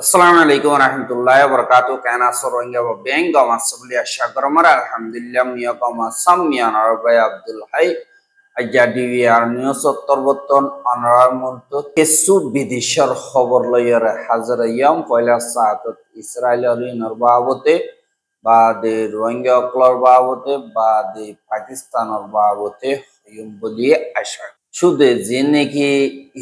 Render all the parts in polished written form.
Assalamualaikum warahmatullahi wabarakatuh. Kana soronga wa benga masabli ashagromar alhamdulillah miya kama samya narabay Abdul Hay ajadi wiar news ottorboton anaramuntu kesu bidishar khobor loyar hazar yam পয়লা সাতত ইসরায়েলের বাবতে বাদে রোহিঙ্গা অকলর বাবতে বাদে পাকিস্তানের বাবতে হইম বলি আশা শুধু যে নাকি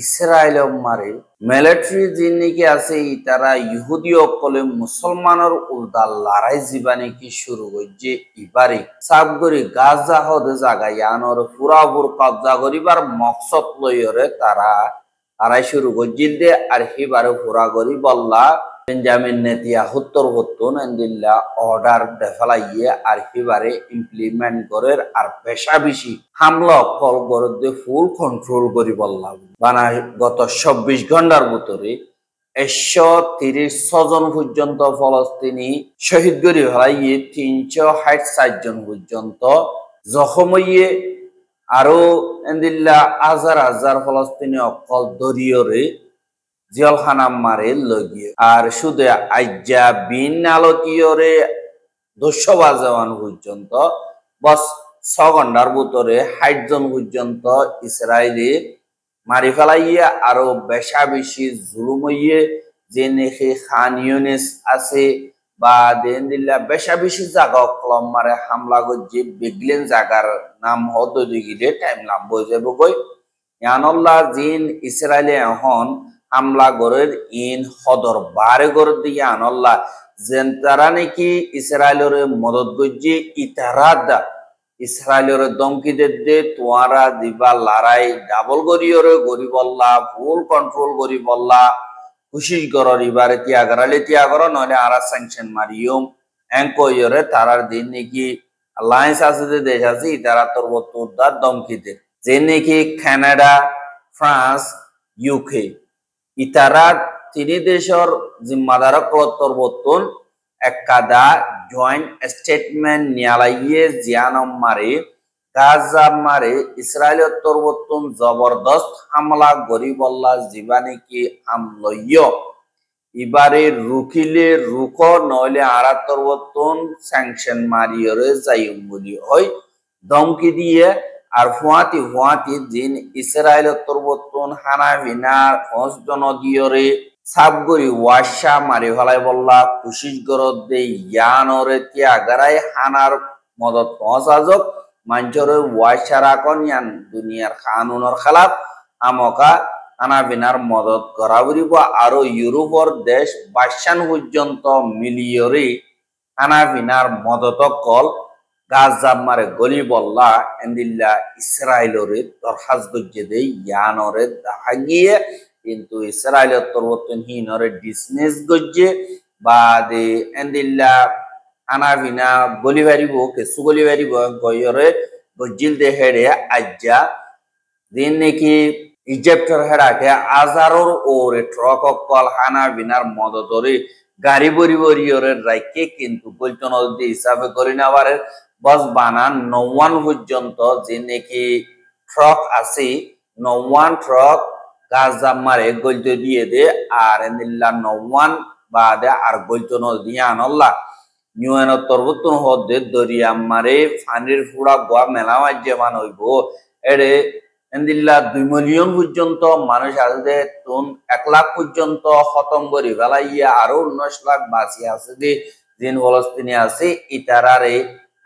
Israel মারে military যে নাকি আছে তারা ইহুদি অকলে মুসলমানের উল্টা লড়াই যাবা নাকি শুরু হয়েছে এবারে সাবগরি গাজা হদে জায়গা ইয়ানোর পুরাপুর কবজা করিবার মকসদ লইরে তারাই শুরু করছিল আর এবারে পুরা করি বললা বেঞ্জামিন নেতানিয়াহু হত্তন এন্দিল্লা অর্ডার দেফালাইয়ে আর এবারে ইমপ্লিমেন্ট করে আর পেশা বেশি হামলা কল করে ফুল কন্ট্রোল করি বললাম বানা গত ২৪ ঘন্টার ভিতরে ১৩৬ জন পর্যন্ত ফলস্তিনি শহীদ করি ফেলাইয়ে ৩৬৭ জন পর্যন্ত জখম হইয়ে আরো এন্দিল্লা হাজার হাজার ফলস্তিনি অকল দরিয়রে জিয়ালখানা মারে লগিয়ে আর শুধু আজ্জা বিন আলোকিয়রে ২০০ বাজেওয়ান পর্যন্ত বস ৬ ঘন্টার ভিতরে ৬০ জন পর্যন্ত ইসরায়েলি মারি ফেলাইয়ে আরো বেশা বেশি জুলুম হইয়ে যে নাকি খান ইউনিস আছে বা দেন্দিল্লা বেশা বেশি জায়গা কলম মারে হামলা করছে বেগলেন জায়গার নাম হদ দিগিলে টাইম লাভ বই যাব কই ইয়ানল্লাহ জিন ইসরায়েলি এখন হামলা গরের ইন হদর বারে গরের দিকে আনল্লাহ যেন তারা নাকি ইসরায়েলের মদত করছে ইতারা ইসরায়েলের দমকি দে তোয়ারা দিবা লড়াই ডাবল গরিয়রে গরি বললা ফুল কন্ট্রোল গরি বললা খুশিস গরর ইবারে তিয়াগরালে তিয়াগর নইলে আরা স্যাংশন মারিয়ম এঙ্কয়রে তারার দিন নাকি অ্যালায়েন্স আছে যে দেশ আছে ইতারা তোর বত্তর দমকি দে যে নাকি কানাডা ফ্রান্স ইউকে ইতারা তিনি দেশের জিম্মাদারক কলত্তর বর্তন একাদা জয়েন্ট স্টেটমেন্ট নিয়ালাইয়ে জিয়ানম মারে গাজা মারে ইসরায়েলের তরবর্তন জবরদস্ত হামলা গরিবল্লা জীবানে কি আমলইয় এবারে রুকিলে রুক নইলে আরা তরবর্তন স্যাংশন মারিয়রে যাইম বলি হয় ধমকি দিয়ে আর ফুয়াতি জিন ইসরায়েলের তরবর্তন হানা ভিনার হসজন দিয়রে সাবগরি ওয়াশা মারি ফেলাই বললা খুশিস গরদ দে ইয়ানরে তিয়াগারাই হানার মদত পৌঁছাজক মাঞ্চরে ওয়াশা রাখন ইয়ান দুনিয়ার কানুনের খেলাফ আমকা হানা ভিনার মদত করা বুড়িব আরো ইউরোপর দেশ বাসান পর্যন্ত মিলিয়রে হানা ভিনার মদত কল গাজা মারে গলি বললা এন্দিল্লা ইসরায়েলরে দরখাস গজ্জে দে ইয়ানরে দেখা গিয়ে কিন্তু ইসরায়েলের তরবর্তন হিনরে ডিসমিস গজ্জে বা দে এন্দিল্লা আনাভিনা গলি বাড়িব কেসু গলি বাড়িব গয়রে গজ্জিল দে হেড়ে আজ্জা দিন নাকি ইজিপ্টের হেড়াকে আজারর ওরে ট্রক কল হানাভিনার মদতরে গাড়ি বরিবরিয়রের রাইকে কিন্তু বলতন হিসাবে করি না পারে বস বানান ৯ওয়ান পর্যন্ত যে নাকি ট্রক আছে ৯ওয়ান ট্রক গাজা মারে গলত দিয়ে দে আর এন্দিল্লা ৯ওয়ান বাদে আর গলত দিয়ে আনল্লা নিউয়ানের তরবতন হদে দরিয়া মারে ফানির ফুড়া গোয়া মেলা মাঝে মান হইব এরে এন্দিল্লা ২ মিলিয়ন পর্যন্ত মানুষ আছে তুন ১ লাখ পর্যন্ত খতম করি ফেলাইয়া আরো ১৯ লাখ বাঁচি আছে যে জিন ফলস্তিনি আছে ইতারারে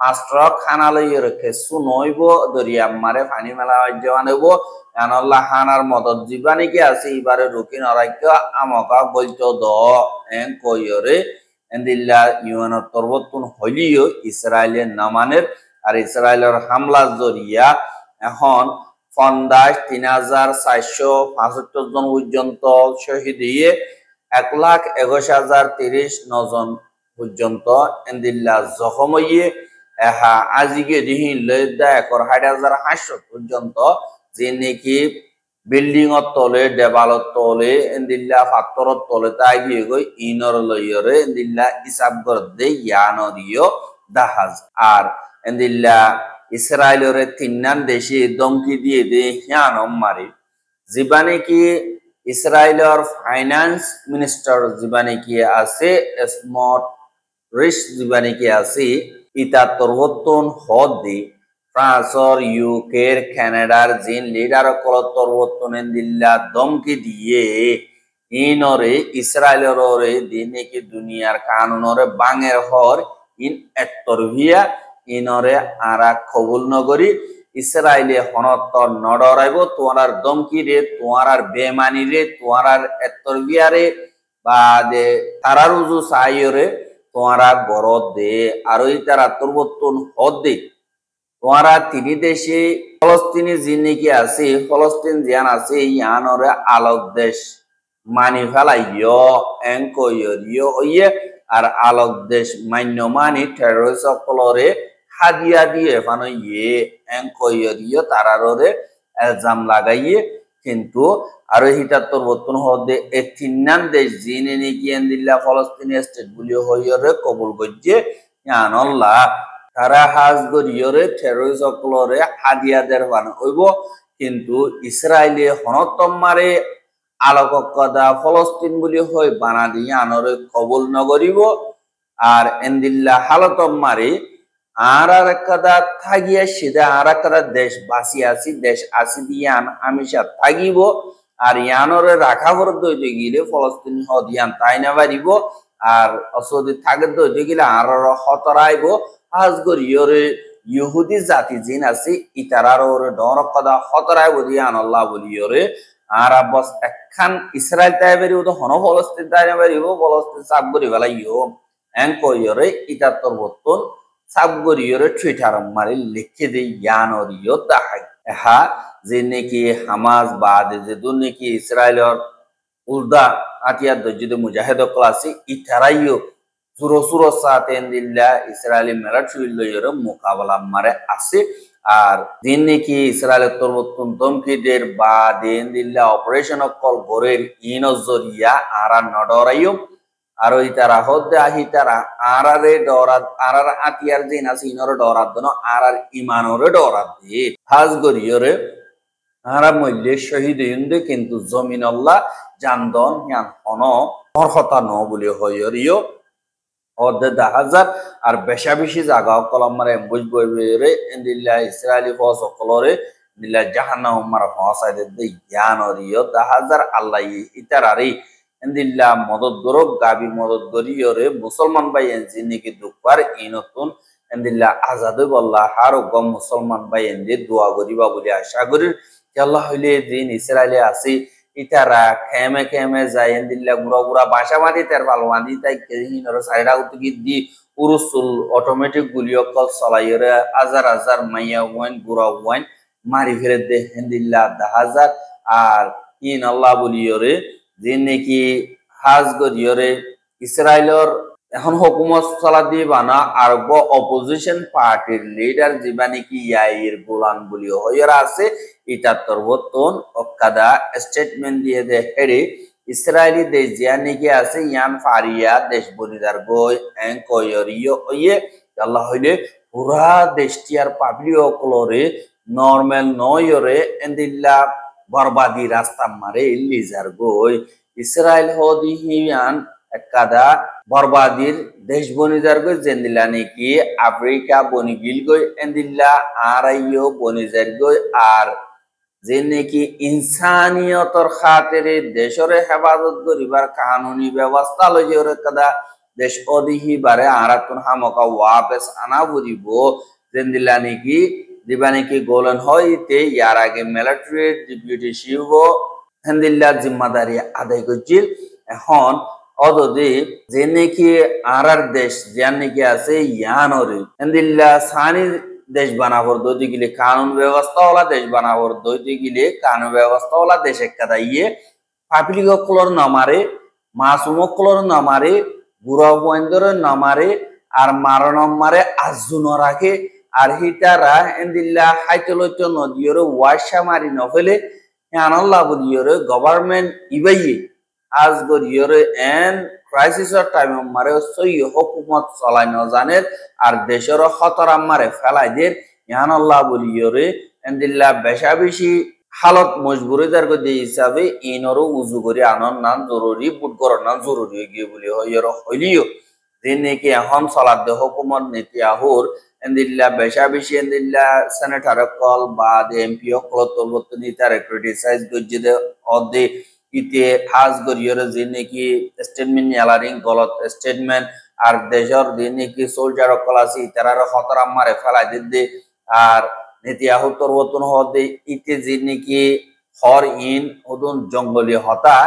৫ ট্রক খানা লইয়ে রেখে শুনইব দরিয়া মারে পানি মেলা মাঝে মান হইব আনল্লাহ হানার মদত জিবা নাকি আছে এবারে রুকি নরাক্য আমকা বলতো দ এন কইরে এন্দিল্লা ইউএনের তরবতন হইলিও ইসরায়েলের নামানের আর ইসরায়েলের হামলা জরিয়া এখন ৩৪৭৭৫ জন পর্যন্ত শহীদ হয়ে ১,২১,০৩০ জন পর্যন্ত এন্দিল্লা জখম হইয়ে এহা আজিকে দিহিন লইদা ৬১,৫০০ পর্যন্ত যে নাকি বিল্ডিং তলে দেবালত তলে এন্দিল্লা ফাত্তরত তলে তাই গিয়ে গই ইনর লইয়রে এন্দিল্লা ইসাব গরদে ইয়ানরিও দাহাজ আর এন্দিল্লা ইসরায়েলের তিন্নান দেশে দমকি দিয়ে দে হিয়ানম মারি জীবানে কি ইসরায়েলের ফাইন্যান্স মিনিস্টার জীবানে কি আছে স্মট রিস জীবানে কি আছে ইতা তরবতন হদ দি ফ্রান্সর ইউকের কানাডার জিন লিডার কল তরবতনের দিল্লা দমকি দিয়ে ইনরে ইসরায়েলরে দিনে কি দুনিয়ার কানুনরে বাঙের হর ইন এত্তরভিয়া ইনরে আরা কবুল নগরী ইসরায়েলে হনত্তর নডরাইব তোমার দমকি রে তোমার বেমানি রে তোমার এত্তরভিয়া রে বা দে তারার উজু সাইরে তোমারা গরদ দে আর ওই তারা তরবতন হদ দে তোমারা তিনি দেশে ফলস্তিনি যিনি কি আছে ফলস্তিন জিয়ান আছে ইয়ানরে আলোক দেশ মানি ফেলাইয় এঙ্কইয় হইয়ে আর আলোক দেশ মান্য মানি টেরোরিস্ট সকলরে হাদিয়া দিয়ে ফানো ইয়ে এঙ্কইয় তারারে এলজাম লাগাইয়ে কিন্তু আর হিটার তরবতন হদে এ তিননান দেশ জিনে নিকিয়েন দিল্লা ফলস্তিনি স্টেট গুলি হইয়রে কবুল গজ্জে ইয়ানল্লাহ তারা হাজ গরিয়রে টেরোরিস্ট সকলরে হাদিয়াদের বান হইব কিন্তু ইসরায়েলে হনতম মারে আলোককদা ফলস্তিন বুলি হই বানা দিয়ে আনরে কবুল নগরিব আর এন্দিল্লা হালতম মারে আর একদা থাকিয়া সিধা আর একটা দেশ বাসি আছি দেশ আসি দিয়ে আমিষা থাকিব আর ইয়ানরে রাখা ফরত দইতে গিলে ফলস্তিন হদিয়ান তাই না বাড়িব আর অসদি থাকে দইতে গিলে আর হতরাইব হাজ গরিয়রে ইহুদি জাতি জিন আছে ইতারার ওরে ডর কদা হতরাইব দিয়ে আনল্লাহ বলিয়রে আর বস একখান ইসরায়েল তাই বেরিব তো হন ফলস্তিন তাই না বেরিব ফলস্তিন সাব করি বেলাইও এঙ্কইয়রে ইতার তরবতন সাব করিয়রে টুইটার মারি লিখে দেই ইয়ানরিও তাহাই এহা যে নাকি হামাজ বাদ যে দুন নাকি ইসরায়েলের উলদা আতিয়ার দজ্জিদে মুজাহিদ ক্লাসি ইতারাইও সুরো সুরো সাতেন দিল্লা ইসরায়েলি মিলিটারি লইয়রে মোকাবেলা মারে আছে আর দিন নাকি ইসরায়েলের তরবতন দমকিদের বা দিন দিল্লা অপারেশন কল গোরের ইনজরিয়া আরা নডরাইও আর ওই তারা হদ্দে আহি তারা আরারে ডরাত আরার আতিয়ার দিন আছে ইনরে ডরাত দন আরার ইমানরে ডরাত দি হাজ গরিয়রে আরা মল্লে শহীদ ইন্দে কিন্তু জমিন আল্লাহ জানদন ইয়ান হন হরহতা ন বলে হইরিও অর্ধে 10,000 আর বেশা বেশি জায়গা কলম মারে বুঝবইরে ইন্দিল্লা ইসরায়েলি ফৌজ সকলরে দিল্লা জাহান্নাম মার ফসাইদে দে জ্ঞান অরিয় 10,000 আল্লাহ ইতারারি ইন্দিল্লা মদত গরব গাবি মদত গরিয়রে মুসলমান ভাই এনজিনি কি দুপার ইনতুন ইন্দিল্লা আজাদ বল্লাহ হার গম মুসলমান ভাই এনদি দোয়া করিবা বলি আশা করি আল্লাহ হইলে দিন ইসরায়েলে আসি ইতারা খেমে খেমে যায় দিল্লা গুড়া গুড়া বাসা মাদি তার ভালো মাদি তাই কেহিনর সাইডা উতকি দি উরুসুল অটোমেটিক গুলিয়কল চলাইরে হাজার হাজার মাইয়া ওয়াইন গুড়া ওয়াইন মারি ফেরে দে হেন্দিল্লা 10,000 আর ইন আল্লাহ বলিয়রে যে নাকি হাজ গরিয়রে ইসরায়েলের এখন হুকুমত চলা দিয়ে বানা আরব অপোজিশন পার্টির লিডার যেবা নাকি ইয়াইর গোলান বলি হইরা আছে এটা তরবতন অকাদা স্টেটমেন্ট দিয়ে দে হেডে ইসরায়েলি দেশ জিয়া নাকি আছে ইয়ান ফারিয়া দেশ বনিদার গই এঙ্কইরিও ওয়ে আল্লাহ হইলে পুরা দেশটিয়ার পাবলিক কলরে নরমাল নয়রে এন্দিল্লা বরবাদি রাস্তা মারে লিজার গই ইসরায়েল হদি হিয়ান একাদা বরবাদির দেশ বনিদার গই জেন্দিলা নাকি আফ্রিকা বনিগিল গই এন্দিল্লা আরাইও বনিজার গই আর যে নাকি ইনসানিয়তর খাতিরে দেশের হেফাজত করিবার কানুনি ব্যবস্থা লইয়ে কাদা দেশ অদিহি বারে আরাতুন হামকা ওয়াপস আনা বুঝিব জেন্দিলা নাকি দিবা নাকি গোলন হইতে ইয়ার আগে মিলিটারি ডেপুটি শিব হেন্দিল্লা জিম্মাদারি আদায় করছিল এখন অদদি যে নাকি আরার দেশ যার নাকি আছে ইয়ানরে হেন্দিল্লা সানি দেশ বানাবর দইতে গেলে কানুন ব্যবস্থা ওলা দেশ বানাবর দইতে গেলে কানুন ব্যবস্থা ওলা দেশ একটা ইয়ে পাবলিক কলর নামারে মাসুম কলর নামারে বুড়া বন্ধর নামারে আর মারণ মারে আজুন রাখে আর হিটারা এন্দিল্লা হাইতলত নদীর ওয়াশা মারি নফেলে আনাল্লাহ বলিয়র গভর্নমেন্ট ইবাইয়ে আজ গরিয়র এন ক্রাইসিসর টাইম মারে সই হুকুমত চলাই ন জানে আর দেশের খতরা মারে ফেলাই দের ইয়ান আল্লাহ বলিয়রে এন্দিল্লা বেশা বেশি হালত মজবুরি যার গদি হিসাবে ইনরও উজু করে আনন নাম জরুরি বুট করার নাম জরুরি গিয়ে বলি হইর হইলিও যে নাকি এখন চলার দেহ হুকুমত নীতি আহুর এন্দিল্লা বেশা বেশি এন্দিল্লা সেনেটার কল বা এমপি কল তলবর্তনী তার ক্রিটিসাইজ করছে দে অদে ইতে হাজ গরিয়র যে নাকি স্টেটমেন্ট ইয়ালারিং গলত স্টেটমেন্ট আর দেশর যে নাকি সোলজার কল আছে ইতারার হতরাম মারে ফেলাই দিতে আর নীতি আহুতর বতন হদে ইতে যে নাকি হর ইন হদন জঙ্গলি হতা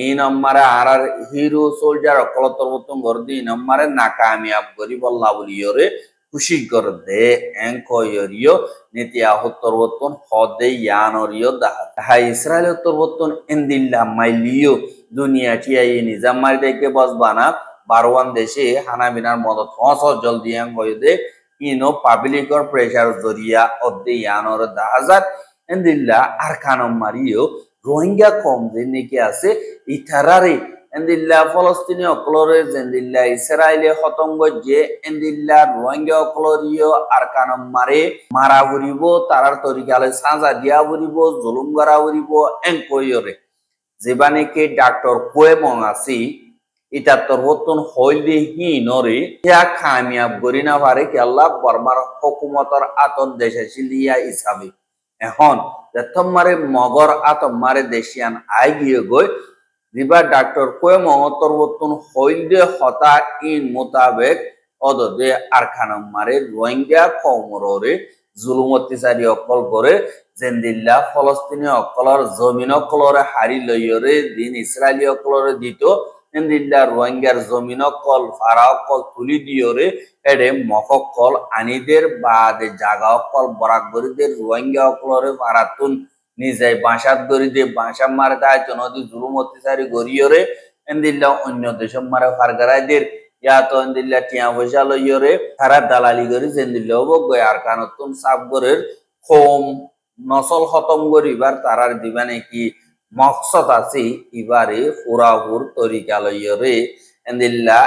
ইন আমারে আর হিরো সোলজার কলতর বতন গরদি ইন আমারে নাকামিয়াব করি বল্লা বলিয়রে খুশি করে দে এঙ্কয়রিও নীতি আহুতর বতন হদে ইয়ানরিও দাহা হাই ইসরায়েল উত্তর বতন এন্দিল্লা মাইলিও দুনিয়া টিয়াই নিজাম মারি দেখে বসবানা বারওয়ান দেশে হানাবিনার মদত হস জলদি এঙ্কয় ইনো পাবলিকর প্রেসার জরিয়া অদ্দে ইয়ানর দাহাজার এন্দিল্লা আর কানম মারিও রোহিঙ্গা কম যে নাকি আছে ইথারারে এন্দিল্লা ফলস্তিনি অকলরে জেন্দিল্লা ইসরায়েলে হতঙ্গ যে এন্দিল্লা রোহিঙ্গা অকলরিও আর কানম মারা ভরিব তারার তরিকালে সাজা দিয়া ভরিব জুলুম করা ভরিব এঙ্কয়রে যেবানেকে ডাক্তার কোয়েমং আছি এটা তোর বর্তন হইলে হি নরে ইয়া কামিয়াব করি না পারে কি আল্লাহ বর্মার হুকুমতর আতন দেশে সিলিয়া হিসাবে এখন তোমারে মগর আতম মারে দেশিয়ান আই গিয়ে গই দিবা ডাক্তার কয়ে মহতর বর্তন হইলে হতা ইন মোতাবেক অদদে আর খানম মারে রোহিঙ্গা কমরে জুলুম অত্যাচারী অকল করে জেন্দিল্লা ফলস্তিনি অকলর জমিন অকলরে হারি লইয়রে দিন ইসরায়েলি অকলরে দিত এন্দিল্লা রোহিঙ্গার জমিন কল ফারা কল তুলি দিয়রে এডে মকল আনিদের বাদে জাগা কল বরাক গরিদের রোহিঙ্গা অকলরে ফারাতুন নিজে বাসাত গরিদে বাসা মারে দায়িত্ব নদী জুলুম অত্যাচারী গরিয়রে এন্দিল্লা অন্য দেশ মারে ফারগারাইদের ইয়া তো এন্দিল্লা টিয়া পয়সা লইয়রে তারা দালালি করি জেন্দিল্লা অবজ্ঞ আর কানতুন সাবগরের হোম নসল খতম করিবার তারার দিবানে কি মকসদ আছে ইবারে পুরাপুর তরিকা লইয়রে এন্দিল্লা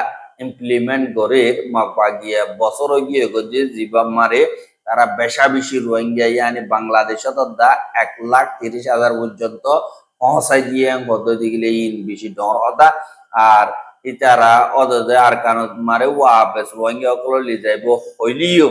ইমপ্লিমেন্ট করে মাপা গিয়া বছর গিয়ে গজে জিবা মারে তারা বেশা বেশি রোহিঙ্গা ইয়ানি বাংলাদেশত দা 1,30,000 পর্যন্ত পৌঁছাই দিয়ে পদ্ধতি গেলে ইন বেশি ডর হতা আর ইতারা অদদে আর কানত মারে ওয়াপেস রোহিঙ্গা সকল লি যাইব হইলিও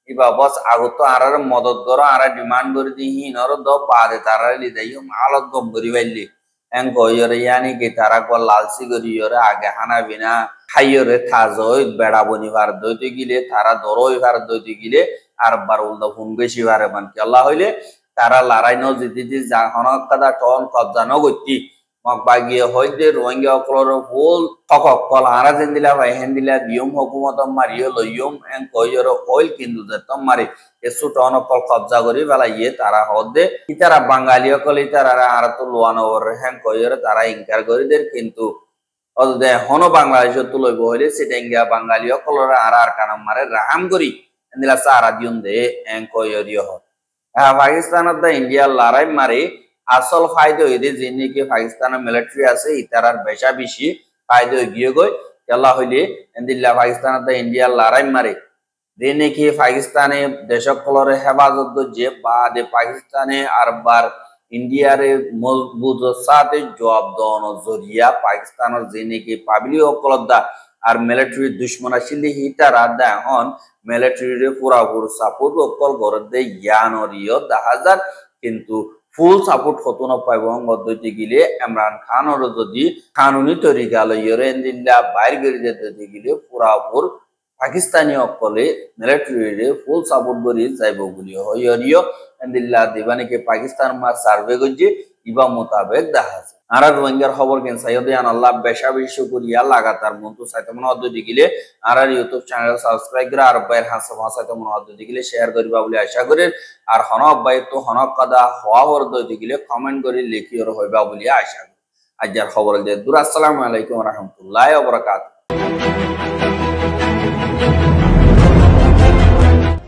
ইবা বস আগত আরার মদত করো আর ডিমান্ড করে দি হিনর দ বাদে তারা লি যাইও মালত গম করি বাইলি এং কইরে ইয়ানি কি তারা কো লালসি করিয়রে আগে হানা বিনা খাইয়রে থাজই বেড়া বনি ভার দইতে গিলে তারা দরই ভার দইতে গিলে আর বার উল্দা ফোন বেশি ভারে মান কি আল্লাহ হইলে তারা লড়াই ন জিতি যা হনক কাদা টন কবজা ন গতি মক বাগিয়ে হইতে রোহিঙ্গা অকলর ফুল ঠকক কল আরা জেন্দিলা ভাই হেন্দিলা দিয়ম হুকুমত মারিও লইয়ম এন কইয়র অইল কিন্তু যেতম মারি এসু টন কল কবজা করি বেলাইয়ে তারা হদে ইতারা বাঙালি অকল ইতারা আর তো লোয়ানো ওর হেন কইয়র তারা ইনকার করিদের কিন্তু অদে হন বাংলাদেশ তো লইব হইলে সেটাঙ্গা বাঙালি অকলর আর কানাম মারে রাহাম করি এন্দিলা সারা দিন দে এন কইয়রিও হ পাকিস্তানত দা ইন্ডিয়া লড়াই মারে আসল ফায়দা হইলে যে নাকি পাকিস্তানের মিলিটারি আছে ইতারার বেশা বেশি ফায়দা গিয়ে গই কেলা হইলে এন্দিল্লা পাকিস্তানত ইন্ডিয়ার লড়াই মারে যে নাকি পাকিস্তানে দেশকলরে হেফাজত যে বাদে পাকিস্তানে আরবার ইন্ডিয়ারে মজবুত সাথে জবাব দেওয়ানো জরিয়া পাকিস্তানের যে নাকি পাবলিক অকলদা আর মিলিটারি দুশ্মনা শিলি হিটার আদা এখন মিলিটারি পুরাপুর সাপোর্ট অকল করে দে ইয়ানরিও দাহাজার কিন্তু ফুল সাপোর্ট হতো না পাইব পদ্ধতি গিলে ইমরান খানর যদি কানুনি তরিকা লইয়রে এন্দিল্লা বাইর করে যেতে গিলে পুরাপুর পাকিস্তানি অকলে মিলিটারি ফুল সাপোর্ট করি যাইব বলি হইয়রিও এন্দিল্লা দিবানিকে পাকিস্তান মা সার্ভে করছে ইবা মোতাবেক দেখা যায় আর রোহিঙ্গার খবর কেন সাইয়দিয়ান আল্লাহ বেশা বেশি করিয়া লাগাতার মন্তু সাইতে মনে পদ্ধতি গিলে আর ইউটিউব চ্যানেল সাবস্ক্রাইব করে আর বাইর হাসা ভাষাতে মনে পদ্ধতি গিলে শেয়ার করিবা বলে আশা করি আর হনক বাই তো হনক কাদা হওয়া পদ্ধতি গিলে কমেন্ট করে লিখিও হইবা বলে আশা করি আজকের খবর যে দূর আসসালামু আলাইকুম ওয়া রাহমাতুল্লাহি ওয়া বারাকাতুহু